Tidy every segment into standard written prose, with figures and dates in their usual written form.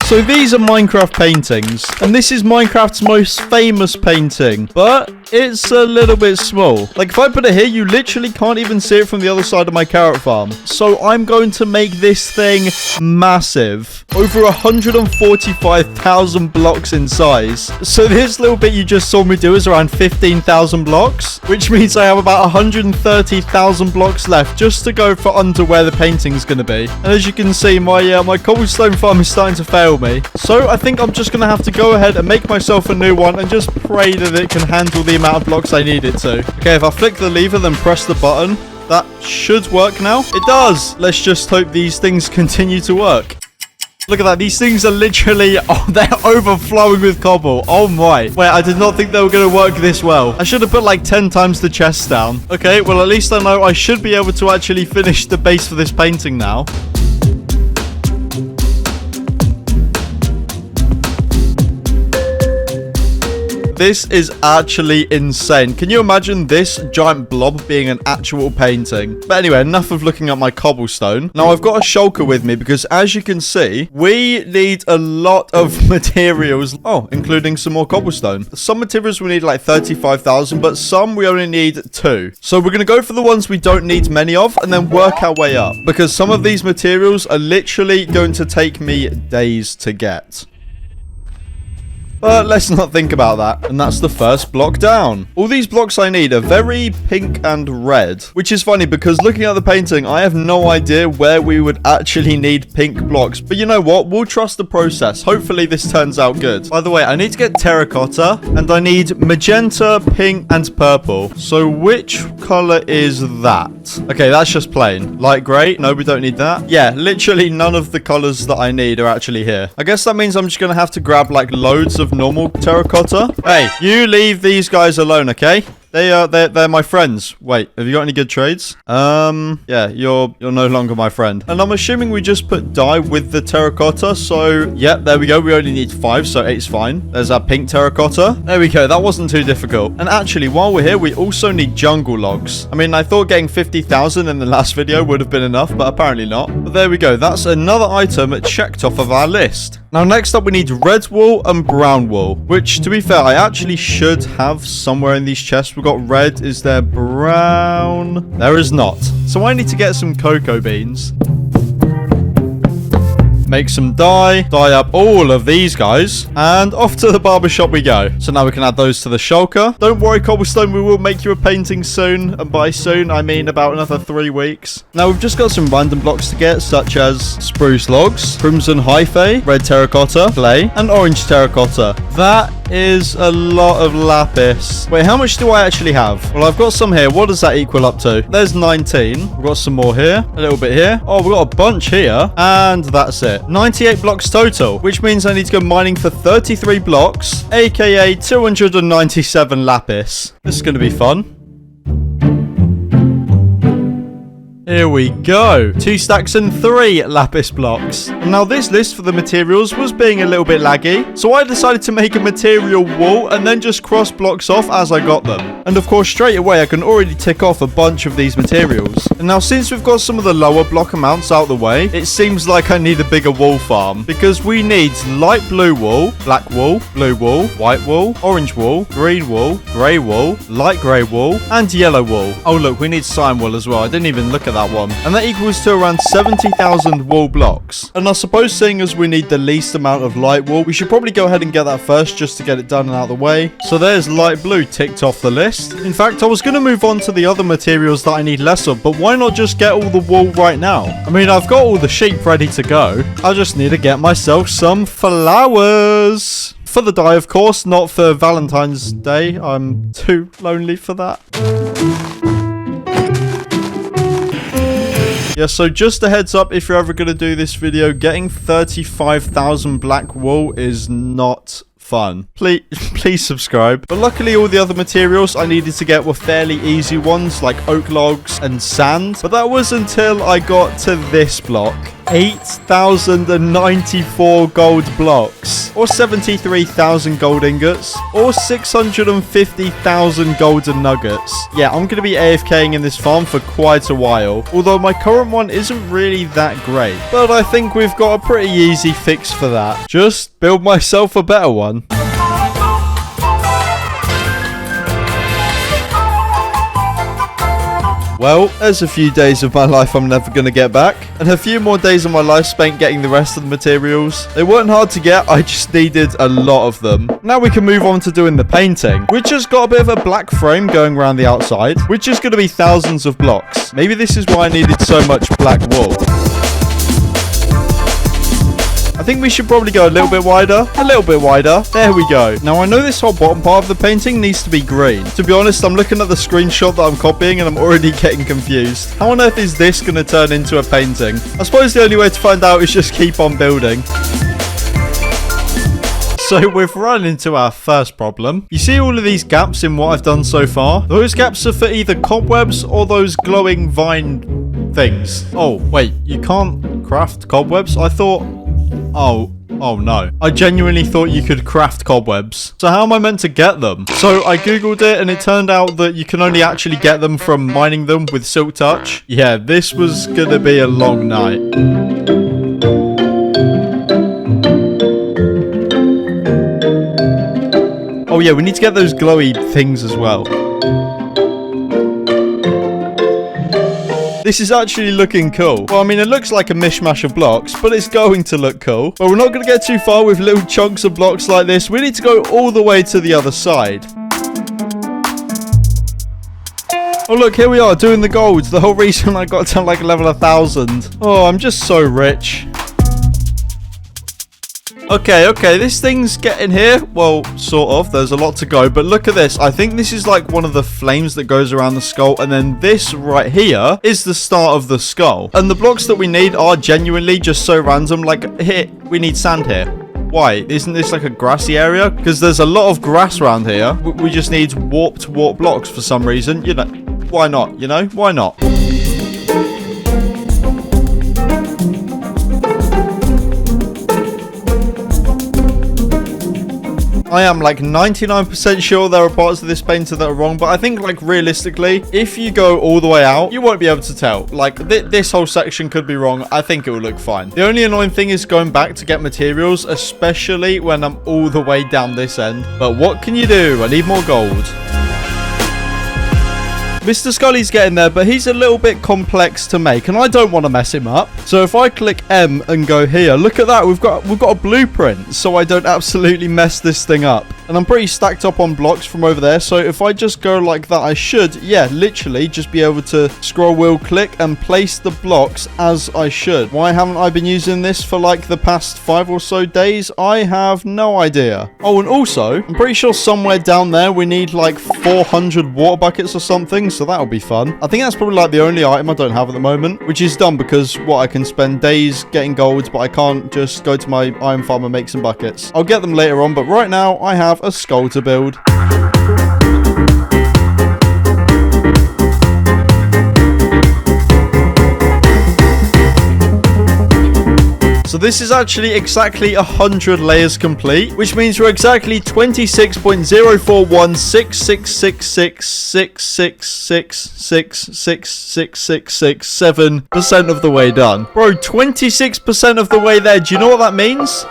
So these are Minecraft paintings, and this is Minecraft's most famous painting, but it's a little bit small. Like, if I put it here, you literally can't even see it from the other side of my carrot farm. So I'm going to make this thing massive. Over 145,000 blocks in size. So this little bit you just saw me do is around 15,000 blocks, which means I have about 130,000 blocks left just to go for under where the painting's going to be. And as you can see, my cobblestone farm is starting to fail me. So I think I'm just going to have to go ahead and make myself a new one and just pray that it can handle the amount of blocks I need it to. Okay, if I flick the lever, then press the button, that should work now. It does. Let's just hope these things continue to work. Look at that. These things are literally... Oh, they're overflowing with cobble. Oh, my. Wait, I did not think they were going to work this well. I should have put like 10 times the chest down. Okay, well, at least I know I should be able to actually finish the base for this painting now. This is actually insane. Can you imagine this giant blob being an actual painting? But anyway, enough of looking at my cobblestone. Now, I've got a shulker with me because, as you can see, we need a lot of materials. Oh, including some more cobblestone. Some materials we need like 35,000, but some we only need 2. So we're going to go for the ones we don't need many of and then work our way up. Because some of these materials are literally going to take me days to get. But let's not think about that. And that's the first block down. All these blocks I need are very pink and red. Which is funny because looking at the painting, I have no idea where we would actually need pink blocks. But you know what? We'll trust the process. Hopefully this turns out good. By the way, I need to get terracotta. And I need magenta, pink, and purple. So which color is that? Okay, that's just plain. Light gray? No, we don't need that. Yeah, literally none of the colors that I need are actually here. I guess that means I'm just going to have to grab like loads of normal terracotta. Hey, you leave these guys alone, okay? They're my friends. Wait, have you got any good trades? Yeah, you're no longer my friend. And I'm assuming we just put dye with the terracotta. So, yeah, there we go. We only need 5, so 8's fine. There's our pink terracotta. There we go. That wasn't too difficult. And actually, while we're here, we also need jungle logs. I mean, I thought getting 50,000 in the last video would have been enough, but apparently not. But there we go. That's another item checked off of our list. Now, next up, we need red wool and brown wool, which, to be fair, I actually should have somewhere in these chests. We've got red. Is there brown? There is not. So I need to get some cocoa beans. Make some dye up all of these guys, and off to the barbershop we go. So now we can add those to the shulker. Don't worry, cobblestone, we will make you a painting soon, and by soon I mean about another 3 weeks. Now we've just got some random blocks to get, such as spruce logs, crimson hyphae, red terracotta, clay, and orange terracotta. That is a lot of lapis. Wait, how much do I actually have? Well, I've got some here. What does that equal up to? There's 19. We've got some more here, a little bit here. Oh, we've got a bunch here, and that's it. 98 blocks total, which means I need to go mining for 33 blocks, aka 297 lapis. This is going to be fun. Here we go. 2 stacks and 3 lapis blocks. Now this list for the materials was being a little bit laggy, so I decided to make a material wall and then just cross blocks off as I got them. And of course, straight away I can already tick off a bunch of these materials. And now since we've got some of the lower block amounts out of the way, it seems like I need a bigger wool farm, because we need light blue wool, black wool, blue wool, white wool, orange wool, green wool, grey wool, light grey wool, and yellow wool. Oh look, we need cyan wool as well. I didn't even look at that one. And that equals to around 70,000 wool blocks. And I suppose seeing as we need the least amount of light wool, we should probably go ahead and get that first just to get it done and out of the way. So there's light blue ticked off the list. In fact, I was going to move on to the other materials that I need less of, but why not just get all the wool right now? I mean, I've got all the sheep ready to go. I just need to get myself some flowers. For the dye, of course, not for Valentine's Day. I'm too lonely for that. Yeah, so just a heads up, if you're ever going to do this video, getting 35,000 black wool is not fun. Please subscribe. But luckily, all the other materials I needed to get were fairly easy ones, like oak logs and sand. But that was until I got to this block. 8,094 gold blocks, or 73,000 gold ingots, or 650,000 golden nuggets. Yeah, I'm going to be AFKing in this farm for quite a while, although my current one isn't really that great. But I think we've got a pretty easy fix for that. Just build myself a better one. Well, there's a few days of my life I'm never going to get back, and a few more days of my life spent getting the rest of the materials. They weren't hard to get, I just needed a lot of them. Now we can move on to doing the painting, which has got a bit of a black frame going around the outside, which is going to be thousands of blocks. Maybe this is why I needed so much black wool. I think we should probably go a little bit wider. A little bit wider. There we go. Now, I know this whole bottom part of the painting needs to be green. To be honest, I'm looking at the screenshot that I'm copying and I'm already getting confused. How on earth is this going to turn into a painting? I suppose the only way to find out is just keep on building. So we've run into our first problem. You see all of these gaps in what I've done so far? Those gaps are for either cobwebs or those glowing vine things. Oh, wait. You can't craft cobwebs? I thought... Oh no. I genuinely thought you could craft cobwebs. So how am I meant to get them? So I googled it and it turned out that you can only actually get them from mining them with Silk Touch. Yeah, this was gonna be a long night. Oh yeah, we need to get those glowy things as well. This is actually looking cool. Well, I mean, it looks like a mishmash of blocks, but it's going to look cool. But we're not going to get too far with little chunks of blocks like this. We need to go all the way to the other side. Oh, look, here we are doing the gold. The whole reason I got to like level 1,000. Oh, I'm just so rich. Okay, this thing's getting here. Well, sort of. There's a lot to go. But look at this. I think this is like one of the flames that goes around the skull. And then this right here is the start of the skull. And the blocks that we need are genuinely just so random. Like, here, we need sand here. Why? Isn't this like a grassy area? Because there's a lot of grass around here. We just need warped blocks for some reason. You know, why not? You know, why not? I am like 99% sure there are parts of this painter that are wrong, but I think like realistically, if you go all the way out, you won't be able to tell. Like this whole section could be wrong. I think it will look fine. The only annoying thing is going back to get materials, especially when I'm all the way down this end. But what can you do? I need more gold. Mr. Scully's getting there, but he's a little bit complex to make, and I don't want to mess him up. So if I click M and go here, look at that. We've got a blueprint, so I don't absolutely mess this thing up. And I'm pretty stacked up on blocks from over there, so if I just go like that, I should, yeah, literally just be able to scroll wheel click and place the blocks as I should. Why haven't I been using this for like the past 5 or so days? I have no idea. Oh, and also, I'm pretty sure somewhere down there we need like 400 water buckets or something, so that'll be fun. I think that's probably like the only item I don't have at the moment, which is dumb because what, I can spend days getting gold, but I can't just go to my iron farm and make some buckets. I'll get them later on, but right now I have a skull to build. So this is actually exactly 100 layers complete, which means we're exactly 26.0416666666666667% of the way done. Bro, 26% of the way there. Do you know what that means?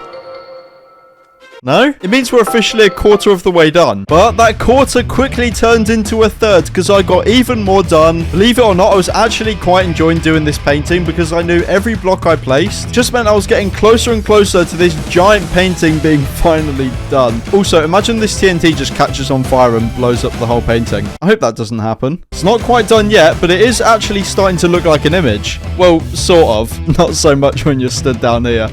No? It means we're officially a quarter of the way done. But that quarter quickly turned into a third because I got even more done. Believe it or not, I was actually quite enjoying doing this painting because I knew every block I placed just meant I was getting closer and closer to this giant painting being finally done. Also, imagine this TNT just catches on fire and blows up the whole painting. I hope that doesn't happen. It's not quite done yet, but it is actually starting to look like an image. Well, sort of. Not so much when you're stood down here.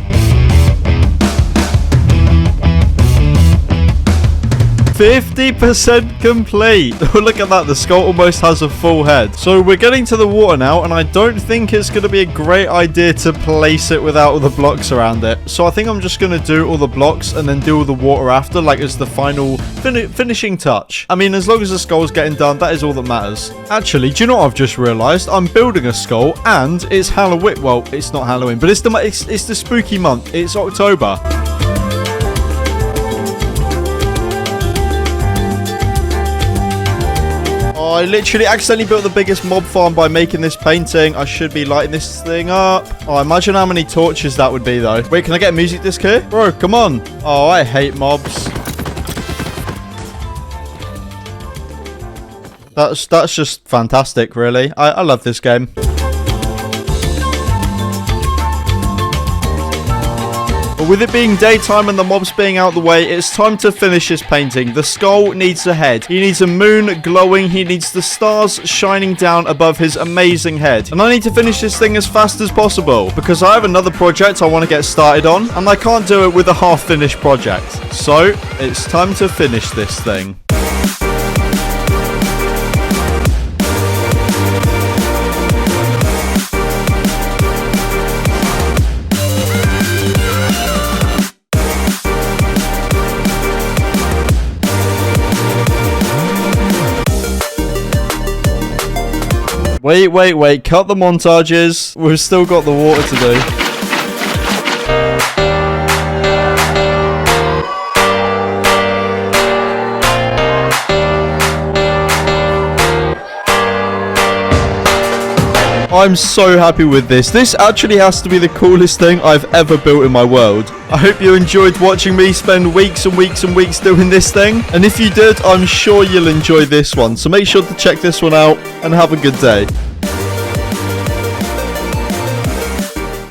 50% complete. Oh, look at that. The skull almost has a full head. So we're getting to the water now, and I don't think it's going to be a great idea to place it without all the blocks around it. So I think I'm just going to do all the blocks and then do all the water after, like as the final finishing touch. I mean, as long as the skull's getting done, that is all that matters. Actually, do you know what I've just realized? I'm building a skull, and it's Halloween. Well, it's not Halloween, but it's the spooky month. It's October. I literally accidentally built the biggest mob farm by making this painting. I should be lighting this thing up. Oh, imagine how many torches that would be, though. Wait, can I get a music disc here? Bro, come on. Oh, I hate mobs. That's just fantastic, really. I love this game. But with it being daytime and the mobs being out the way, it's time to finish this painting. The skull needs a head. He needs a moon glowing. He needs the stars shining down above his amazing head. And I need to finish this thing as fast as possible because I have another project I want to get started on, and I can't do it with a half-finished project. So, it's time to finish this thing. Wait. Cut the montages. We've still got the water to do. I'm so happy with this. This actually has to be the coolest thing I've ever built in my world. I hope you enjoyed watching me spend weeks and weeks and weeks doing this thing. And if you did, I'm sure you'll enjoy this one. So make sure to check this one out and have a good day.